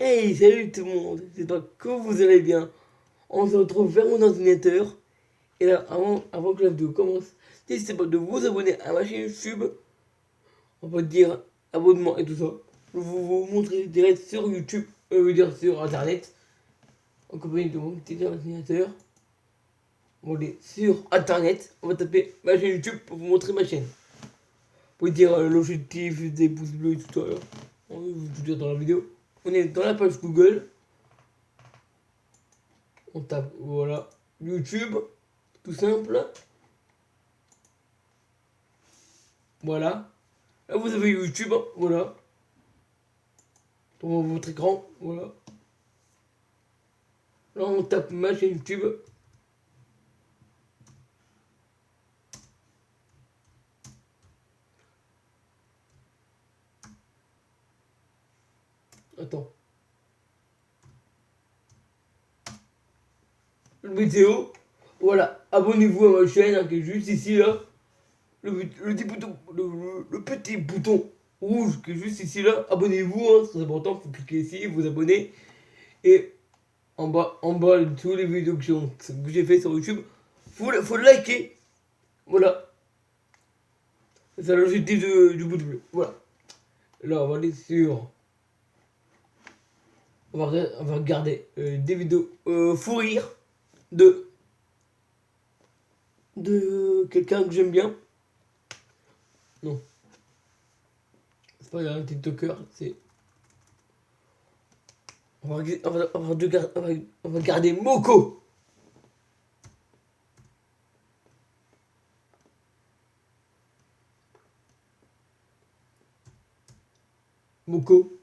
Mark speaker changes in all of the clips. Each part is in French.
Speaker 1: Hey, salut tout le monde, j'espère que vous allez bien. On se retrouve vers mon ordinateur. Et là, avant que la vidéo commence, n'hésitez pas de vous abonner à ma chaîne YouTube. On va dire abonnement et tout ça. Je vais vous montrer direct sur YouTube, je veux dire sur internet. En compagnie de mon petit ordinateur. On va aller sur internet, on va taper ma chaîne YouTube pour vous montrer ma chaîne. Pour dire l'objectif des pouces bleus et tout ça. On va vous dire dans la vidéo. On est dans la page Google. On tape, voilà, YouTube, tout simple. Voilà. Là, vous avez YouTube, voilà. Pour votre écran, voilà. Là, on tape ma chaîne YouTube. Attends. Le vidéo. Voilà. Abonnez-vous à ma chaîne, hein, qui est juste ici, là. Le petit bouton rouge qui est juste ici, là. Abonnez-vous, hein, c'est très important. Faut cliquer ici, vous abonner. Et en bas de tous les vidéos que j'ai fait sur YouTube, faut liker. Voilà. C'est l'objectif du bout de bleu. Voilà. Là, on va aller sur. On va regarder des vidéos fou rire de quelqu'un que j'aime bien. Non. C'est pas un TikToker, c'est. On va regarder Moko. Moko.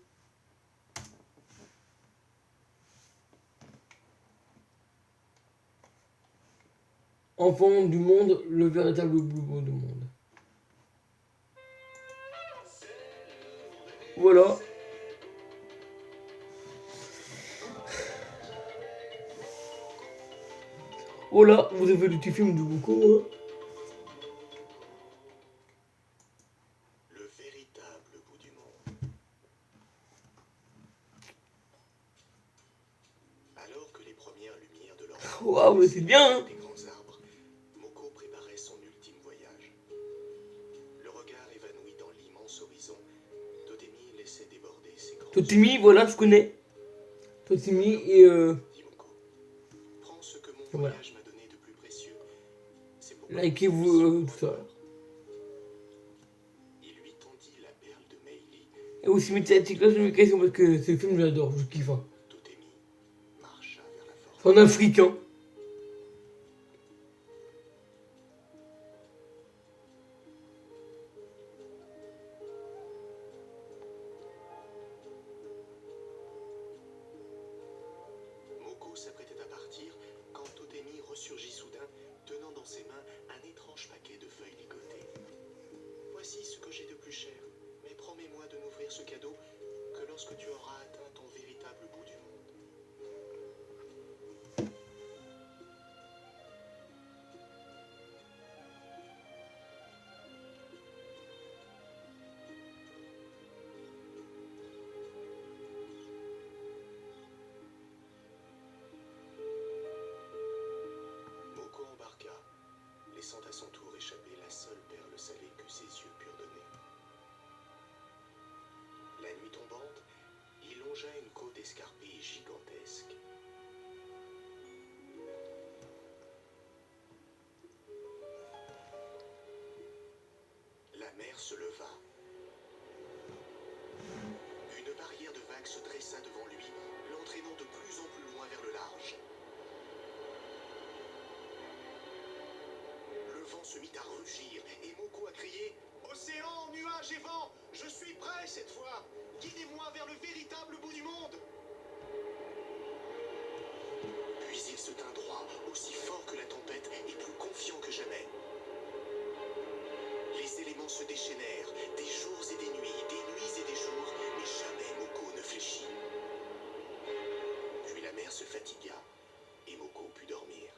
Speaker 1: Enfant du monde, le véritable boubou du monde. Voilà. Voilà, vous avez le petit film de Moko. Hein.
Speaker 2: Le véritable bout du monde. Alors que les premières lumières de leur
Speaker 1: Waouh, mais c'est bien. Hein.
Speaker 2: des grands arbres, Moko préparait son ultime voyage. Le regard évanoui dans l'immense horizon, Totemi laissait déborder ses grands
Speaker 1: Totemi, voilà, je connais. Totemi et
Speaker 2: dit Moko. Prends ce que mon
Speaker 1: voilà.
Speaker 2: voyage m'a donné de plus précieux. C'est pour
Speaker 1: Likez-vous tout ça.
Speaker 2: Il lui tendit la perle de Meili.
Speaker 1: Et aussi mettez la petite cloche de notification parce que ce film j'adore, je kiffe. Hein.
Speaker 2: Totemi marcha vers la forêt.
Speaker 1: C'est en Afrique, hein.
Speaker 2: Moko s'apprêtait à partir quand Totemi ressurgit soudain, tenant dans ses mains un étrange paquet de feuilles ligotées. Voici ce que j'ai de plus cher, mais promets-moi de n'ouvrir ce cadeau que lorsque tu auras atteint ton véritable bout du monde. Moko embarqua, laissant à son tour échapper la seule perle salée que ses yeux purent donner. La nuit tombante, il longea une côte escarpée gigantesque. La mer se leva. Une barrière de vagues se dressa devant lui, l'entraînant de plus en plus loin vers le large. Le vent se mit à rugir et Moko a crié « Océan, nuages et vent, je suis prêt cette fois. Guidez-moi vers le véritable bout du monde. » Puis il se tint droit, aussi fort que la tempête et plus confiant que jamais. Les éléments se déchaînèrent, des jours et des nuits et des jours, mais jamais Moko ne fléchit. Puis la mer se fatigua et Moko put dormir.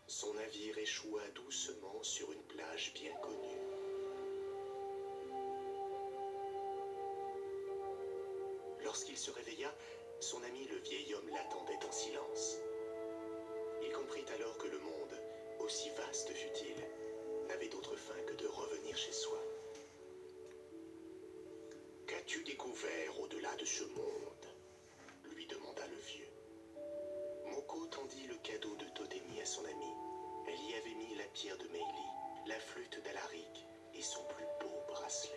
Speaker 2: Son navire échoua doucement sur une plage bien connue. qu'il se réveilla, son ami le vieil homme l'attendait en silence. Il comprit alors que le monde, aussi vaste fût-il, n'avait d'autre fin que de revenir chez soi. Qu'as-tu découvert au-delà de ce monde? Lui demanda le vieux. Moko tendit le cadeau de Totemi à son ami. Elle y avait mis la pierre de Meili, la flûte d'Alaric et son plus beau bracelet.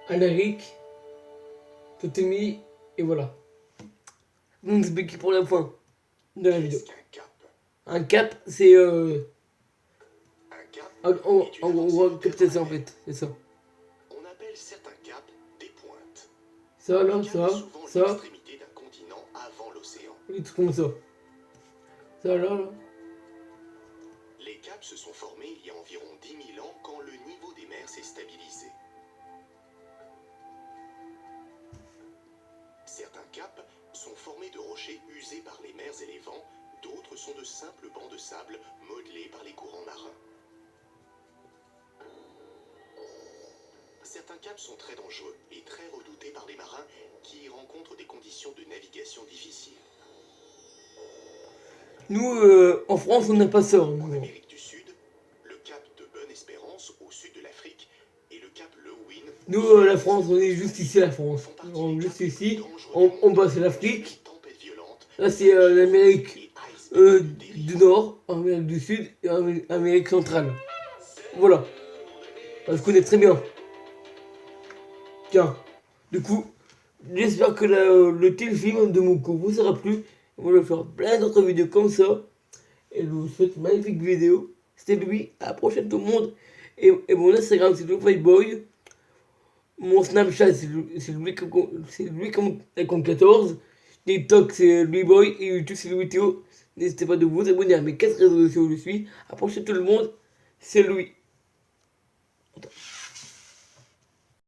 Speaker 1: Alaric, Totemi, et voilà. Donc c'est qui pour la fin de la vidéo.
Speaker 2: Qu'est-ce qu'un cap?
Speaker 1: Un cap, c'est
Speaker 2: Un cap
Speaker 1: on voit capter ça en fait, c'est ça.
Speaker 2: On appelle certains caps des pointes.
Speaker 1: Ça là,
Speaker 2: Un cap est
Speaker 1: ça,
Speaker 2: souvent
Speaker 1: ça,
Speaker 2: l'extrémité d'un continent avant l'océan.
Speaker 1: et tout comme ça. Ça là.
Speaker 2: Les caps se sont formés il y a environ 10 000 ans quand le niveau des mers s'est stabilisé. Certains caps sont formés de rochers usés par les mers et les vents, d'autres sont de simples bancs de sable modelés par les courants marins. Certains caps sont très dangereux et très redoutés par les marins qui y rencontrent des conditions de navigation difficiles.
Speaker 1: Nous, en France, on n'a pas ça.
Speaker 2: En
Speaker 1: Nous.
Speaker 2: Amérique du Sud, le cap de Bonne-Espérance au sud de l'Afrique et le cap Lewin.
Speaker 1: Nous, la France, on est juste ici, la France. On est juste ici, on passe l'Afrique. Là, c'est l'Amérique du Nord, Amérique du Sud et Amérique centrale. Voilà. Je connais très bien. Tiens, du coup, j'espère que le téléfilm de Moko vous aura plu. On va faire plein d'autres vidéos comme ça. Et je vous souhaite une magnifique vidéo. C'était Louis, à la prochaine tout le monde. Et mon Instagram c'est LouFiBoy. Mon Snapchat c'est Louis comme 14. TikTok c'est LouisBoy. Et YouTube c'est Louis Théo. N'hésitez pas de vous abonner à mes 4 réseaux sociaux où je suis. À la prochaine tout le monde. C'est Louis. Attends.